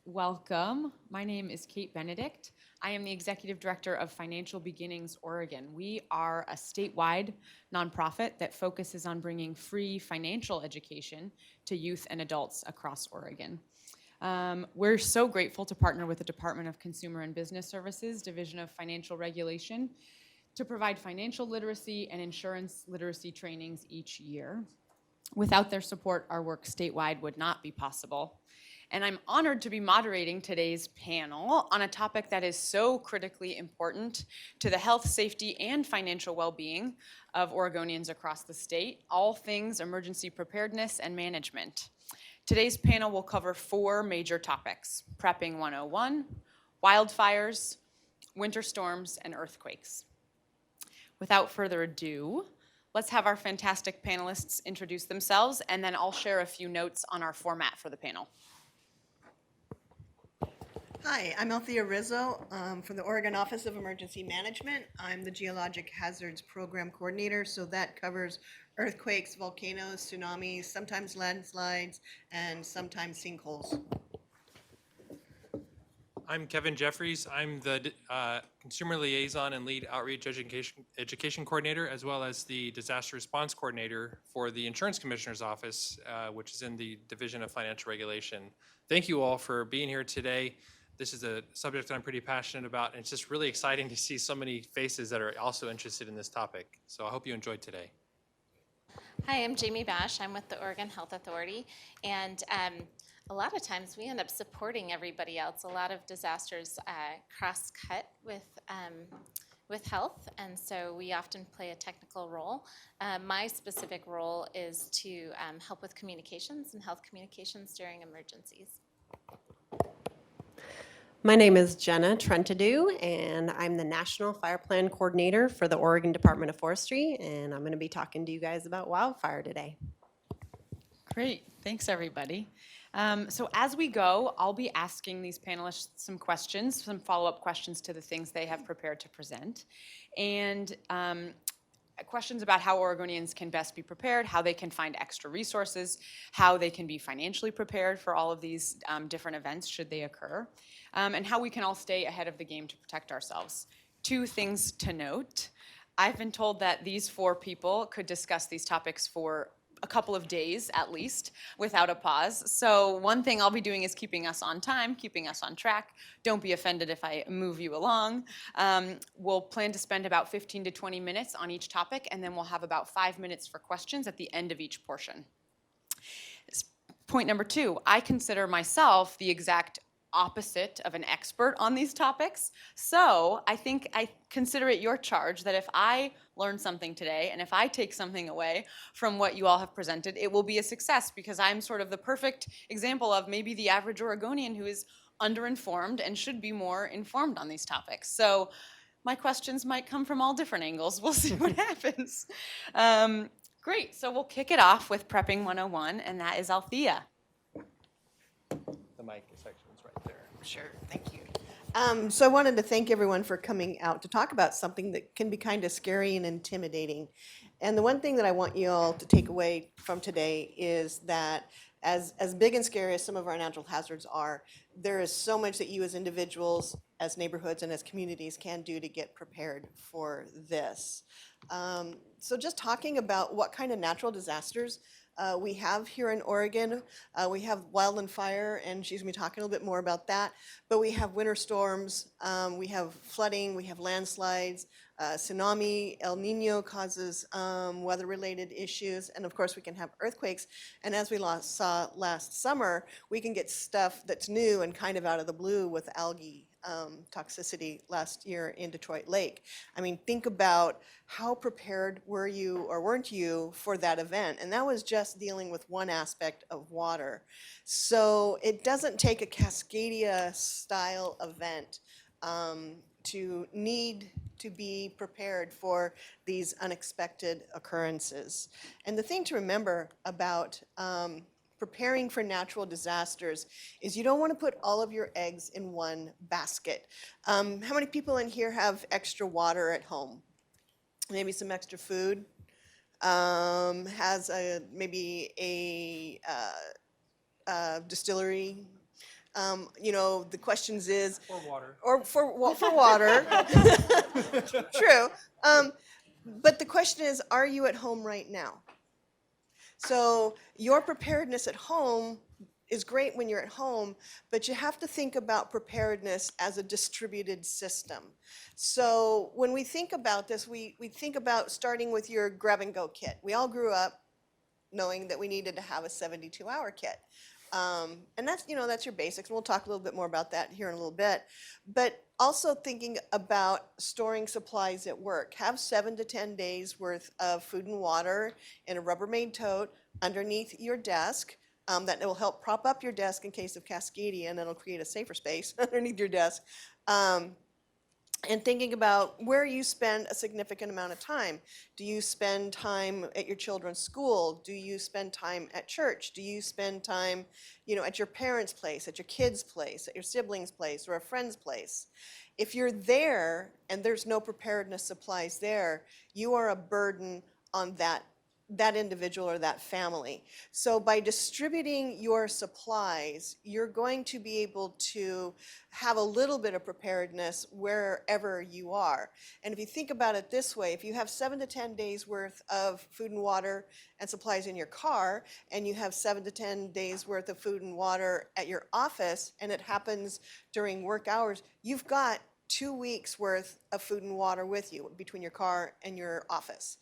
Welcome. My name is Kate Benedict. I am the Executive Director of Financial Beginnings Oregon. We are a statewide nonprofit that focuses on bringing free financial education to youth and adults across Oregon. We're so grateful to partner with the Department of Consumer and Business Services, Division of Financial Regulation, to provide financial literacy and insurance literacy trainings each year. Without their support, our work statewide would not be possible. And I'm honored to be moderating today's panel on a topic that is so critically important to the health, safety, and financial well-being of Oregonians across the state, all things emergency preparedness and management. Today's panel will cover 4 major topics: Prepping 101, wildfires, winter storms, and earthquakes. Without further ado, let's have our fantastic panelists introduce themselves, and then I'll share a few notes on our format for the panel. Hi, I'm Althea Rizzo from the Oregon Office of Emergency Management. I'm the Geologic Hazards Program Coordinator, so that covers earthquakes, volcanoes, tsunamis, sometimes landslides, and sometimes sinkholes. I'm Kevin Jeffries. I'm the Consumer Liaison and Lead Outreach Education Coordinator, as well as the Disaster Response Coordinator for the Insurance Commissioner's Office, which is in the Division of Financial Regulation. Thank you all for being here today. This is a subject that I'm pretty passionate about, and it's just really exciting to see so many faces that are also interested in this topic. So I hope you enjoyed today. Hi, I'm Jamie Bash. I'm with the Oregon Health Authority, and a lot of times we end up supporting everybody else. A lot of disasters cross-cut with health, and so we often play a technical role. My specific role is to help with communications and health communications during emergencies. My name is Jenna Trentadue, and I'm the National Fire Plan Coordinator for the Oregon Department of Forestry, and I'm going to be talking to you guys about wildfire today. Great, thanks everybody. So as we go, I'll be asking these panelists some questions, some follow-up questions to the things they have prepared to present. And questions about how Oregonians can best be prepared, how they can find extra resources, how they can be financially prepared for all of these different events should they occur, and how we can all stay ahead of the game to protect ourselves. 2 things to note. I've been told that these 4 people could discuss these topics for a couple of days at least without a pause. So one thing I'll be doing is keeping us on time, keeping us on track. Don't be offended if I move you along. We'll plan to spend about 15 to 20 minutes on each topic, and then we'll have about 5 minutes for questions at the end of each portion. Point number 2, I consider myself the exact opposite of an expert on these topics. So I think I consider it your charge that if I learn something today and if I take something away from what you all have presented, it will be a success, because I'm sort of the perfect example of maybe the average Oregonian who is underinformed and should be more informed on these topics. So my questions might come from all different angles. We'll see what happens. Great, so we'll kick it off with Prepping 101, and that is Althea. The mic section is right there. Sure, thank you. So I wanted to thank everyone for coming out to talk about something that can be kind of scary and intimidating. And the one thing that I want you all to take away from today is that as big and scary as some of our natural hazards are, there is so much that you as individuals, as neighborhoods, and as communities can do to get prepared for this. So just talking about what kind of natural disasters we have here in Oregon. We have wildland fire, and she's going to be talking a little bit more about that. But we have winter storms, we have flooding, we have landslides, tsunami, El Nino causes weather-related issues, and of course we can have earthquakes. And as we saw last summer, we can get stuff that's new and kind of out of the blue with algae toxicity last year in Detroit Lake. I mean, think about how prepared were you or weren't you for that event? And that was just dealing with one aspect of water. So it doesn't take a Cascadia style event to need to be prepared for these unexpected occurrences. And the thing to remember about preparing for natural disasters is you don't want to put all of your eggs in one basket. How many people in here have extra water at home? Maybe some extra food? Has maybe a distillery? The questions is, Or water. or for water. True. But the question is, are you at home right now? So your preparedness at home is great when you're at home, but you have to think about preparedness as a distributed system. So when we think about this, we think about starting with your grab and go kit. We all grew up knowing that we needed to have a 72-hour kit. And that's your basics. We'll talk a little bit more about that here in a little bit. But also thinking about storing supplies at work. Have 7 to 10 days worth of food and water in a Rubbermaid tote underneath your desk. That will help prop up your desk in case of Cascadia, and that'll create a safer space underneath your desk. And thinking about where you spend a significant amount of time. Do you spend time at your children's school? Do you spend time at church? Do you spend time, at your parents' place, at your kids' place, at your siblings' place, or a friend's place? If you're there and there's no preparedness supplies there, you are a burden on that individual or that family. So by distributing your supplies, you're going to be able to have a little bit of preparedness wherever you are. And if you think about it this way, if you have 7 to 10 days worth of food and water and supplies in your car, and you have 7 to 10 days worth of food and water at your office, and it happens during work hours, you've got 2 weeks worth of food and water with you between your car and your office.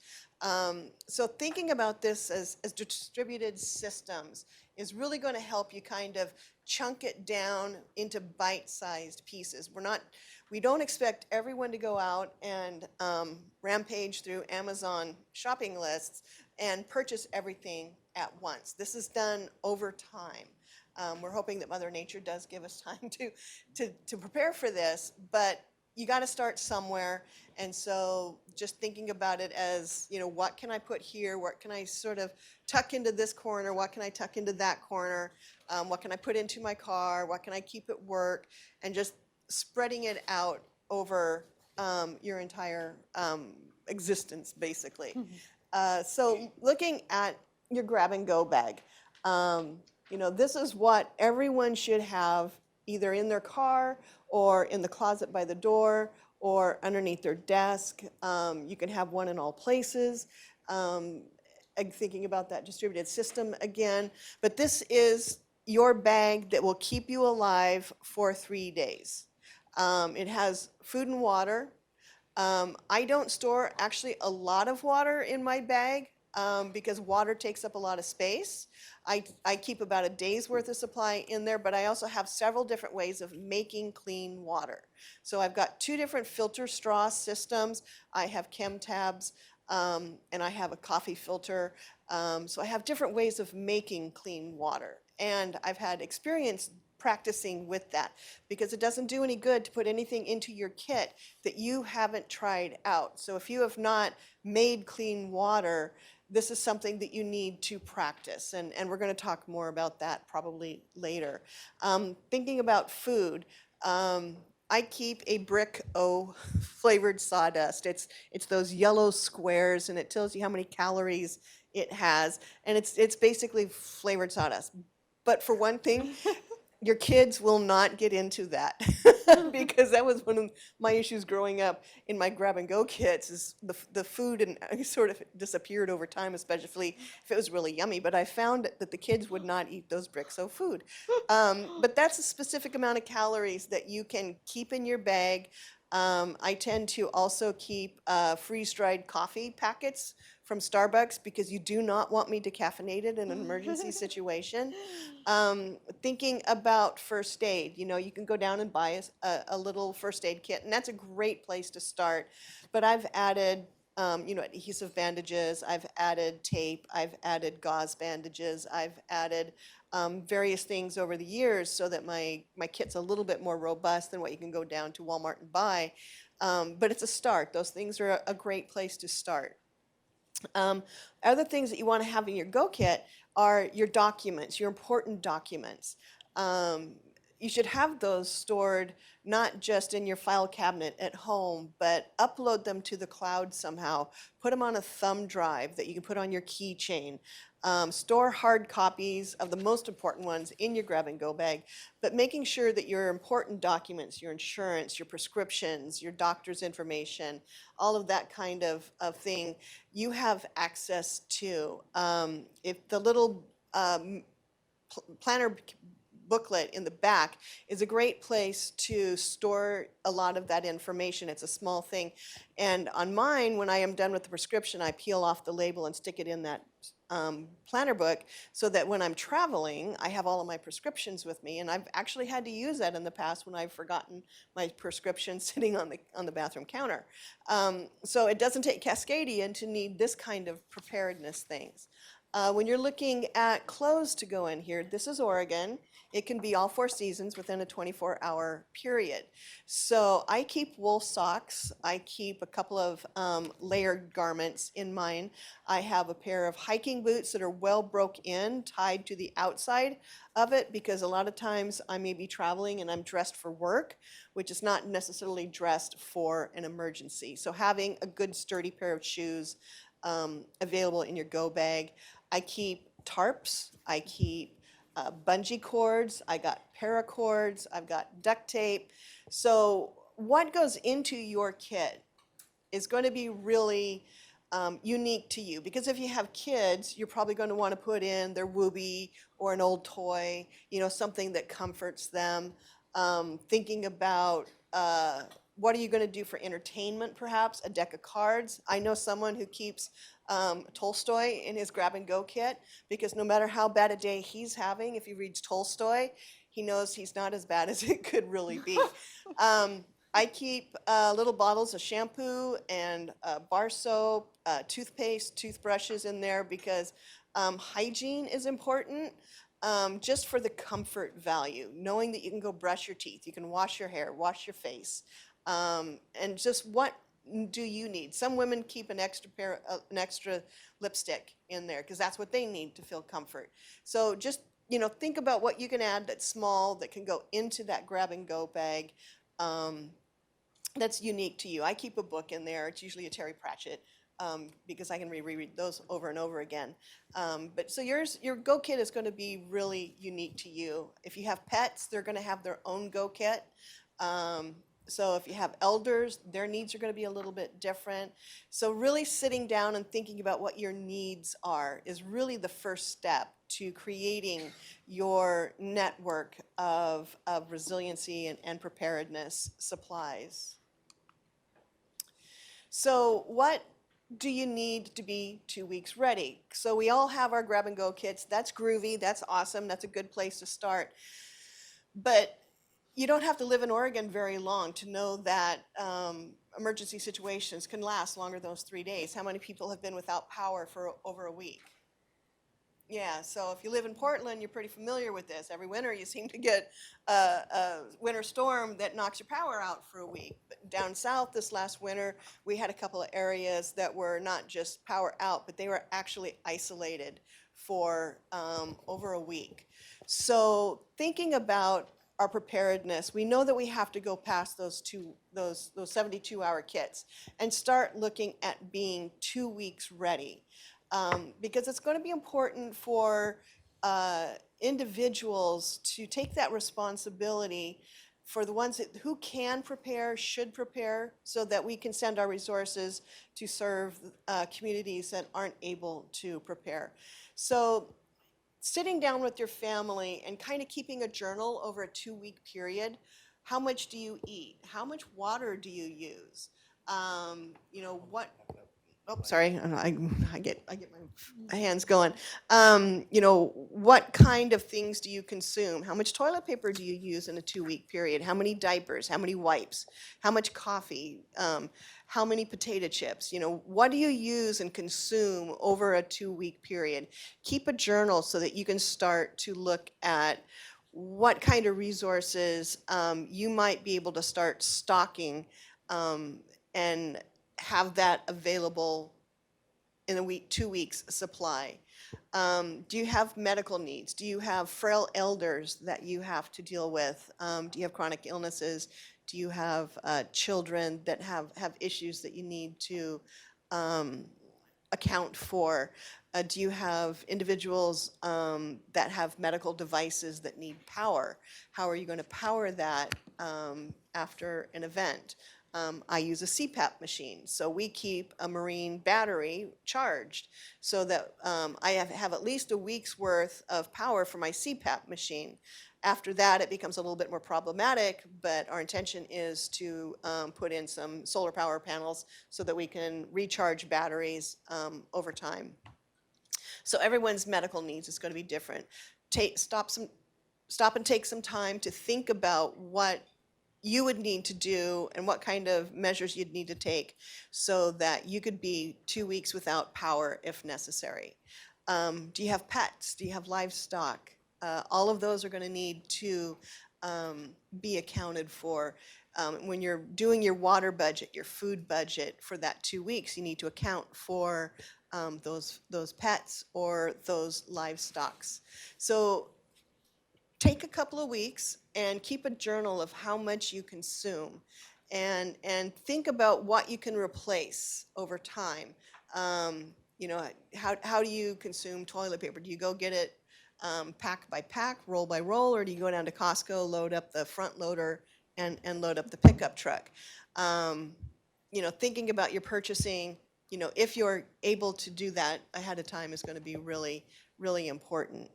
So thinking about this as distributed systems is really going to help you kind of chunk it down into bite-sized pieces. We don't expect everyone to go out and rampage through Amazon shopping lists and purchase everything at once. This is done over time. We're hoping that Mother Nature does give us time to prepare for this, but you got to start somewhere. And so just thinking about it as, what can I put here? What can I sort of tuck into this corner? What can I tuck into that corner? What can I put into my car? What can I keep at work? And just spreading it out over your entire existence, basically. So looking at your grab and go bag, this is what everyone should have either in their car or in the closet by the door or underneath their desk. You can have one in all places. I'm thinking about that distributed system again. But this is your bag that will keep you alive for 3 days. It has food and water. I don't store actually a lot of water in my bag because water takes up a lot of space. I keep about a day's worth of supply in there, but I also have several different ways of making clean water. So I've got 2 different filter straw systems. I have chem tabs, and I have a coffee filter. So I have different ways of making clean water. And I've had experience practicing with that because it doesn't do any good to put anything into your kit that you haven't tried out. So if you have not made clean water, this is something that you need to practice, and we're going to talk more about that probably later. Thinking about food, I keep a Brick O flavored sawdust. It's those yellow squares, and it tells you how many calories it has, and it's basically flavored sawdust. But for one thing, your kids will not get into that because that was one of my issues growing up in my grab and go kits is the food and sort of disappeared over time, especially if it was really yummy. But I found that the kids would not eat those bricks of food. But that's a specific amount of calories that you can keep in your bag. I tend to also keep freeze-dried coffee packets from Starbucks because you do not want me decaffeinated in an emergency situation. Thinking about first aid, you can go down and buy a little first aid kit, and that's a great place to start. But I've added, adhesive bandages, I've added tape, I've added gauze bandages, I've added various things over the years so that my kit's a little bit more robust than what you can go down to Walmart and buy. But it's a start. Those things are a great place to start. Other things that you want to have in your Go Kit are your documents, your important documents. you should have those stored not just in your file cabinet at home, but upload them to the cloud somehow. Put them on a thumb drive that you can put on your keychain. Store hard copies of the most important ones in your grab and go bag, but making sure that your important documents, your insurance, your prescriptions, your doctor's information, all of that kind of thing, you have access to. If the little planner booklet in the back is a great place to store a lot of that information. It's a small thing. And on mine, when I am done with the prescription, I peel off the label and stick it in that planner book so that when I'm traveling, I have all of my prescriptions with me. And I've actually had to use that in the past when I've forgotten my prescription sitting on the bathroom counter. So it doesn't take Cascadian to need this kind of preparedness things. When you're looking at clothes to go in here, this is Oregon. It can be all 4 seasons within a 24-hour period. So I keep wool socks. I keep a couple of layered garments in mine. I have a pair of hiking boots that are well broke in, tied to the outside of it, because a lot of times I may be traveling and I'm dressed for work, which is not necessarily dressed for an emergency. So having a good sturdy pair of shoes available in your go bag. I keep tarps. I keep bungee cords. I got paracords. I've got duct tape. So what goes into your kit is going to be really unique to you, because if you have kids, you're probably going to want to put in their Whoopie or an old toy, something that comforts them. Thinking about what are you going to do for entertainment, perhaps? A deck of cards. I know someone who keeps Tolstoy in his grab-and-go kit, because no matter how bad a day he's having, if he reads Tolstoy, he knows he's not as bad as it could really be. I keep little bottles of shampoo and bar soap, toothpaste, toothbrushes in there, because hygiene is important. Just for the comfort value, knowing that you can go brush your teeth, you can wash your hair, wash your face, and just what do you need? Some women keep an extra lipstick in there because that's what they need to feel comfort. So just think about what you can add that's small that can go into that grab and go bag. That's unique to you. I keep a book in there. It's usually a Terry Pratchett. Because I can reread those over and over again. But so your Go Kit is going to be really unique to you. If you have pets, they're going to have their own Go Kit. So if you have elders, their needs are going to be a little bit different. So really sitting down and thinking about what your needs are is really the first step to creating your network of resiliency and preparedness supplies. So what do you need to be 2 weeks ready? So we all have our grab and go kits. That's groovy. That's awesome. That's a good place to start. But you don't have to live in Oregon very long to know that emergency situations can last longer than those 3 days. How many people have been without power for over a week? Yeah, so if you live in Portland, you're pretty familiar with this. Every winter, you seem to get a winter storm that knocks your power out for a week. But down south this last winter, we had a couple of areas that were not just power out, but they were actually isolated for over a week. So thinking about our preparedness, we know that we have to go past those 72-hour kits and start looking at being 2 weeks ready. Because it's going to be important for individuals to take that responsibility for the ones who can prepare, should prepare, so that we can send our resources to serve communities that aren't able to prepare. So sitting down with your family and kind of keeping a journal over a 2-week period. How much do you eat? How much water do you use? What? Oh, sorry, I get my hands going. What kind of things do you consume? How much toilet paper do you use in a 2-week period? How many diapers? How many wipes? How much coffee? How many potato chips? What do you use and consume over a 2-week period? Keep a journal so that you can start to look at what kind of resources you might be able to start stocking and have that available in a week, 2 weeks supply? Do you have medical needs? Do you have frail elders that you have to deal with? Do you have chronic illnesses? Do you have children that have issues that you need to account for? Do you have individuals that have medical devices that need power? How are you going to power that after an event? I use a CPAP machine, so we keep a marine battery charged so that I have at least a week's worth of power for my CPAP machine. After that, it becomes a little bit more problematic, but our intention is to put in some solar power panels so that we can recharge batteries over time. So everyone's medical needs is going to be different. Stop and take some time to think about what you would need to do and what kind of measures you'd need to take so that you could be 2 weeks without power if necessary. Do you have pets? Do you have livestock? All of those are going to need to be accounted for. When you're doing your water budget, your food budget for that 2 weeks, you need to account for those pets or those livestocks. So take a couple of weeks and keep a journal of how much you consume and think about what you can replace over time. You know, how do you consume toilet paper? Do you go get it pack by pack, roll by roll, or do you go down to Costco, load up the front loader and load up the pickup truck? You know, thinking about your purchasing, you know, if you're able to do that ahead of time is going to be really, really important.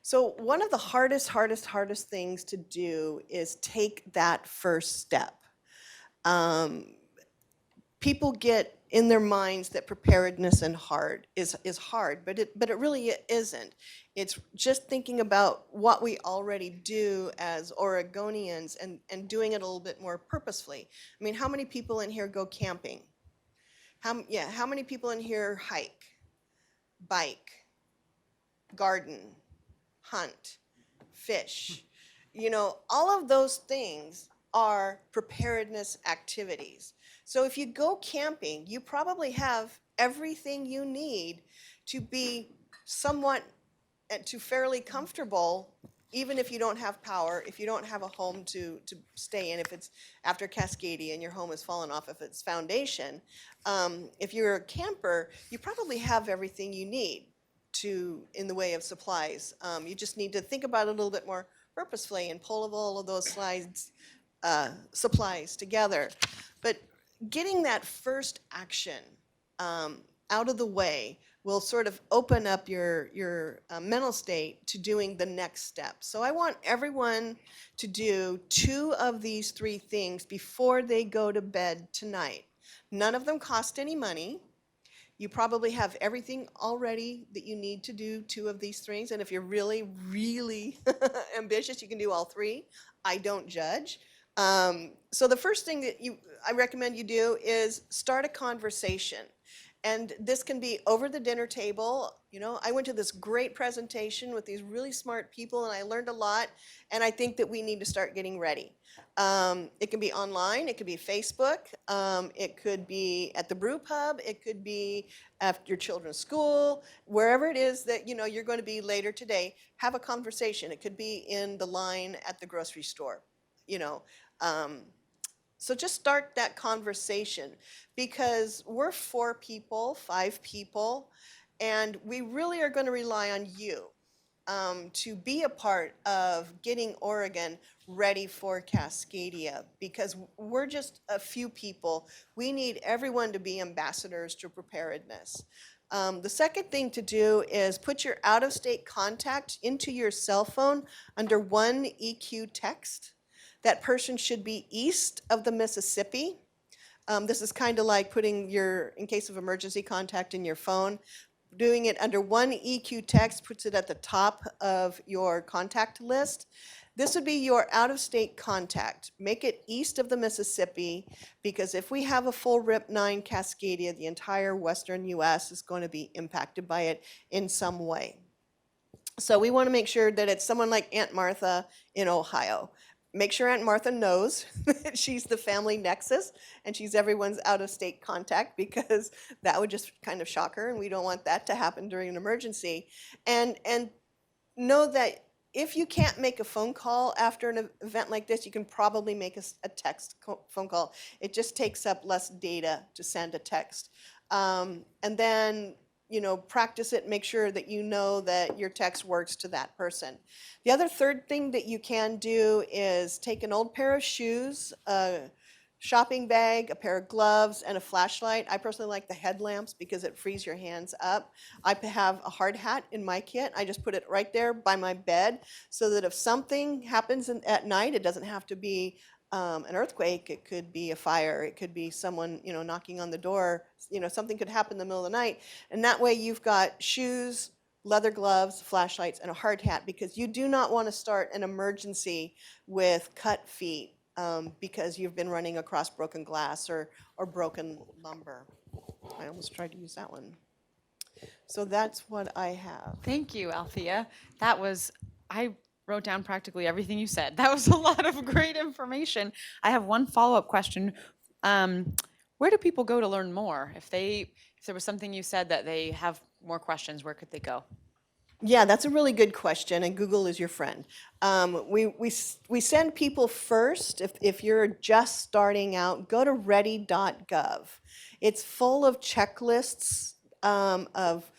So one of the hardest things to do is take that first step. People get in their minds that preparedness and is hard, but it really isn't. It's just thinking about what we already do as Oregonians and doing it a little bit more purposefully. I mean, how many people in here go camping? How many people in here hike, bike, garden, hunt, fish? You know, all of those things are preparedness activities. So if you go camping, you probably have everything you need to be somewhat to fairly comfortable, even if you don't have power, if you don't have a home to stay in, if it's after Cascadia and your home has fallen off of its foundation. If you're a camper, you probably have everything you need in the way of supplies. You just need to think about it a little bit more purposefully and pull all of those supplies together. But getting that first action out of the way will sort of open up your mental state to doing the next step. So I want everyone to do 2 of these 3 things before they go to bed tonight. None of them cost any money. You probably have everything already that you need to do 2 of these things. And if you're really, really ambitious, you can do all 3. I don't judge. So the first thing that I recommend you do is start a conversation. And this can be over the dinner table. You know, I went to this great presentation with these really smart people and I learned a lot. And I think that we need to start getting ready. It can be online, it could be Facebook, it could be at the brew pub, it could be at your children's school, wherever it is that you know you're going to be later today, have a conversation. It could be in the line at the grocery store, you know. So just start that conversation because we're 4 people, 5 people, and we really are going to rely on you to be a part of getting Oregon ready for Cascadia because we're just a few people. We need everyone to be ambassadors to preparedness. The second thing to do is put your out-of-state contact into your cell phone under one EQ text. That person should be east of the Mississippi. This is kind of like putting your, in case of emergency, contact in your phone. Doing it under one EQ text puts it at the top of your contact list. This would be your out-of-state contact. Make it east of the Mississippi because if we have a full RIP 9 Cascadia, the entire western U.S. is going to be impacted by it in some way. So we want to make sure that it's someone like Aunt Martha in Ohio. make sure Aunt Martha knows that she's the family nexus and she's everyone's out-of-state contact, because that would just kind of shock her, and we don't want that to happen during an emergency. And know that if you can't make a phone call after an event like this, you can probably make a text phone call. It just takes up less data to send a text. And then, practice it, make sure that you know that your text works to that person. The other third thing that you can do is take an old pair of shoes, a shopping bag, a pair of gloves, and a flashlight. I personally like the headlamps because it frees your hands up. I have a hard hat in my kit. I just put it right there by my bed so that if something happens at night, it doesn't have to be an earthquake. It could be a fire. It could be someone, knocking on the door. Something could happen in the middle of the night. And that way you've got shoes, leather gloves, flashlights, and a hard hat, because you do not want to start an emergency with cut feet. Because you've been running across broken glass or broken lumber. I almost tried to use that one. So that's what I have. Thank you, Althea. I wrote down practically everything you said. That was a lot of great information. I have one follow-up question. Where do people go to learn more? If there was something you said that they have more questions, where could they go? Yeah, that's a really good question, and Google is your friend. We send people first, if you're just starting out, go to ready.gov. It's full of checklists of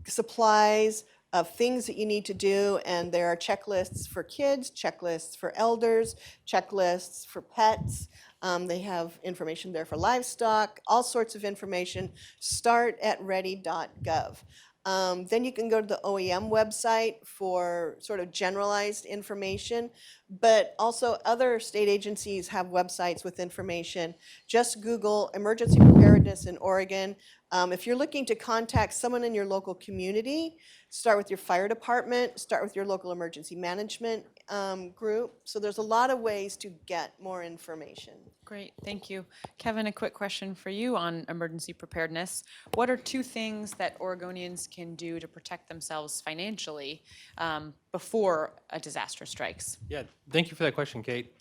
supplies, of things that you need to do, and there are checklists for kids, checklists for elders, checklists for pets. They have information there for livestock, all sorts of information. Start at ready.gov. Then you can go to the OEM website for sort of generalized information, but also other state agencies have websites with information. Just Google emergency preparedness in Oregon. If you're looking to contact someone in your local community, start with your fire department, start with your local emergency management group. So there's a lot of ways to get more information. Great, thank you. Kevin, a quick question for you on emergency preparedness. What are 2 things that Oregonians can do to protect themselves financially before a disaster strikes? Yeah, thank you for that question, Kate.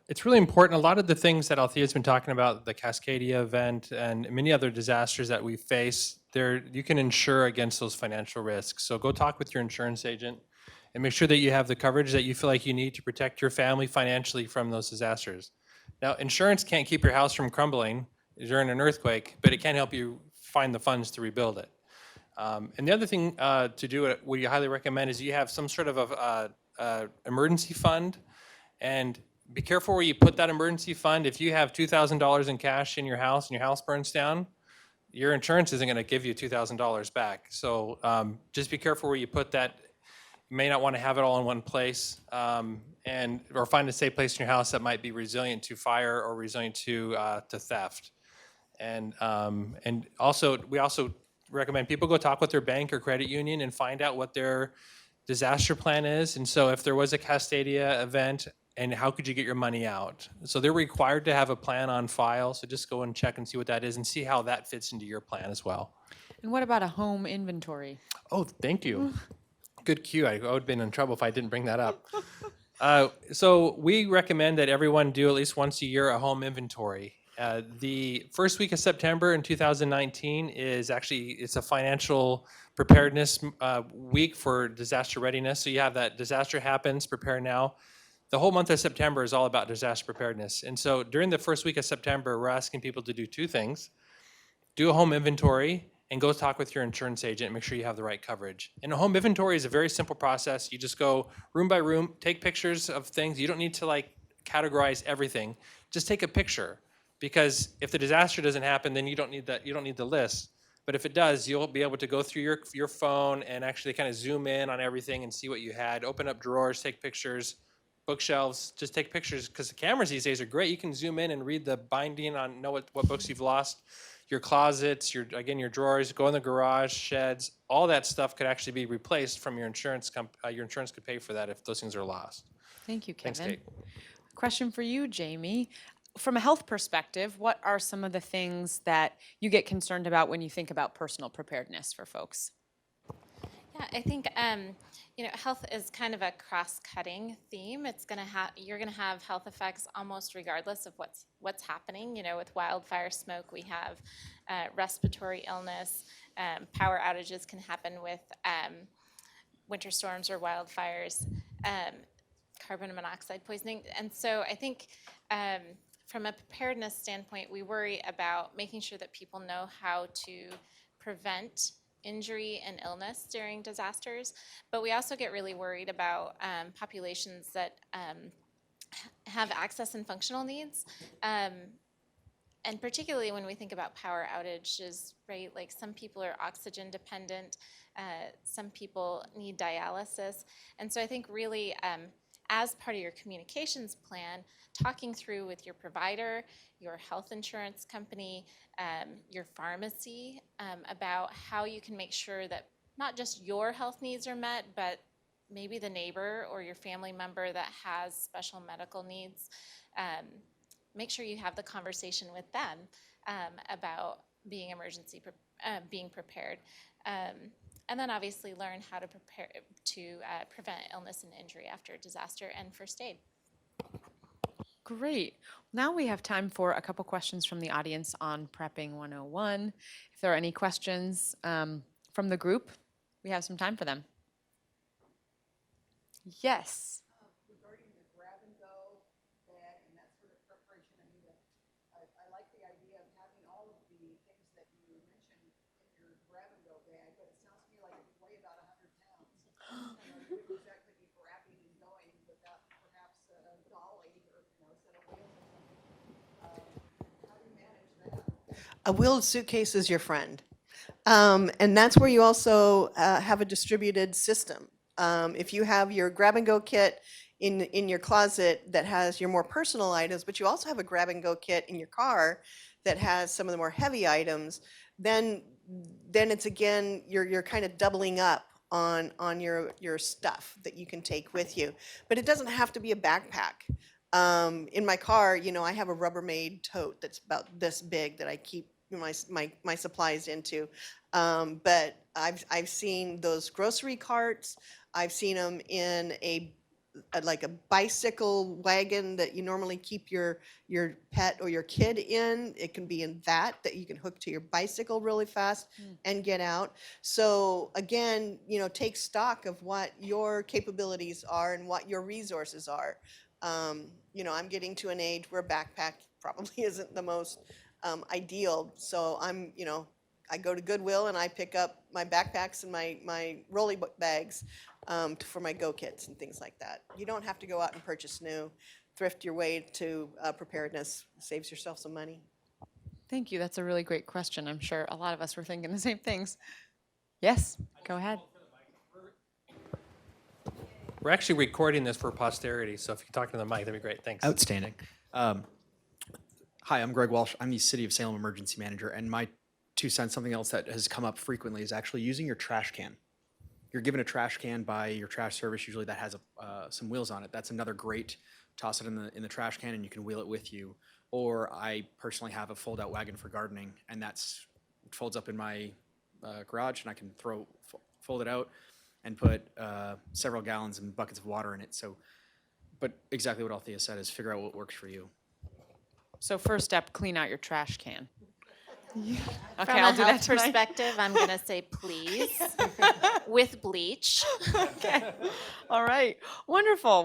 It's really important. A lot of the things that Althea's been talking about, the Cascadia event and many other disasters that we face, you can insure against those financial risks. So go talk with your insurance agent and make sure that you have the coverage that you feel like you need to protect your family financially from those disasters. Now, insurance can't keep your house from crumbling during an earthquake, but it can help you find the funds to rebuild it. And the other thing to do, what we highly recommend, is you have some sort of emergency fund, and be careful where you put that emergency fund. If you have $2,000 in cash in your house and your house burns down, your insurance isn't going to give you $2,000 back. So just be careful where you put that. You may not want to have it all in one place, or find a safe place in your house that might be resilient to fire or resilient to theft. And also, we also recommend people go talk with their bank or credit union and find out what their disaster plan is. And so if there was a Cascadia event, and how could you get your money out? So they're required to have a plan on file. So just go and check and see what that is and see how that fits into your plan as well. And what about a home inventory? Oh, thank you. Good cue. I would have been in trouble if I didn't bring that up. So we recommend that everyone do at least once a year a home inventory. The first week of September in 2019 is actually, it's a financial preparedness week for disaster readiness. So you have that disaster happens, prepare now. The whole month of September is all about disaster preparedness. And so during the first week of September, we're asking people to do 2 things. Do a home inventory and go talk with your insurance agent and make sure you have the right coverage. And a home inventory is a very simple process. You just go room by room, take pictures of things. You don't need to categorize everything. Just take a picture, because if the disaster doesn't happen, then you don't need the list. But if it does, you'll be able to go through your phone and actually kind of zoom in on everything and see what you had. Open up drawers, take pictures, bookshelves, just take pictures, because the cameras these days are great. You can zoom in and read the binding know what books you've lost. Your closets, your drawers, go in the garage, sheds, all that stuff could actually be replaced from your insurance. Your insurance could pay for that if those things are lost. Thank you, Kevin. Thanks, Kate. Question for you, Jamie. From a health perspective, what are some of the things that you get concerned about when you think about personal preparedness for folks? Yeah, I think health is kind of a cross-cutting theme. It's gonna have you're gonna have health effects almost regardless of what's happening. With wildfire smoke, we have respiratory illness. Power outages can happen with winter storms or wildfires. Carbon monoxide poisoning, and so I think. From a preparedness standpoint, we worry about making sure that people know how to prevent injury and illness during disasters, but we also get really worried about populations that have access and functional needs. And particularly when we think about power outages, right? Like some people are oxygen dependent, some people need dialysis. And so I think really as part of your communications plan, talking through with your provider, your health insurance company, your pharmacy about how you can make sure that not just your health needs are met, but maybe the neighbor or your family member that has special medical needs. Make sure you have the conversation with them about being being prepared. And then obviously learn how to prepare to prevent illness and injury after a disaster and first aid. Great. Now we have time for a couple questions from the audience on Prepping 101. If there are any questions from the group, we have some time for them. Yes. Regarding the grab and go bag and that sort of preparation, I like the idea of having all of the things that you mentioned in your grab and go bag, but it sounds to me like it would weigh about 100 pounds. You wouldn't exactly be grabbing and going without perhaps a dolly or set of wheels or something. How do you manage that? A wheeled suitcase is your friend. And that's where you also have a distributed system. If you have your grab and go kit in your closet that has your more personal items, but you also have a grab and go kit in your car that has some of the more heavy items, then it's again you're kind of doubling up on your stuff that you can take with you. But it doesn't have to be a backpack. In my car, I have a Rubbermaid tote that's about this big that I keep my supplies into. But I've seen those grocery carts. I've seen them in like a bicycle wagon that you normally keep your pet or your kid in. It can be in that you can hook to your bicycle really fast and get out. So again, take stock of what your capabilities are and what your resources are. I'm getting to an age where a backpack probably isn't the most ideal. So I go to Goodwill and I pick up my backpacks and my rolly bags for my go kits and things like that. You don't have to go out and purchase new. Thrift your way to preparedness. Saves yourself some money. Thank you. That's a really great question. I'm sure a lot of us were thinking the same things. Yes, go ahead. We're actually recording this for posterity, so if you talk to the mic, that'd be great. Thanks. Outstanding. Hi, I'm Greg Walsh. I'm the City of Salem Emergency Manager, and my 2 cents, something else that has come up frequently is actually using your trash can. You're given a trash can by your trash service, usually that has some wheels on it. That's another great, toss it in the trash can and you can wheel it with you. Or I personally have a fold-out wagon for gardening, and it folds up in my garage, and I can fold it out and put several gallons and buckets of water in it. So, but exactly what Althea said is figure out what works for you. So first step, clean out your trash can. Okay, From I'll a do that health tonight. perspective, I'm going to say please with bleach. Okay. All right. Wonderful.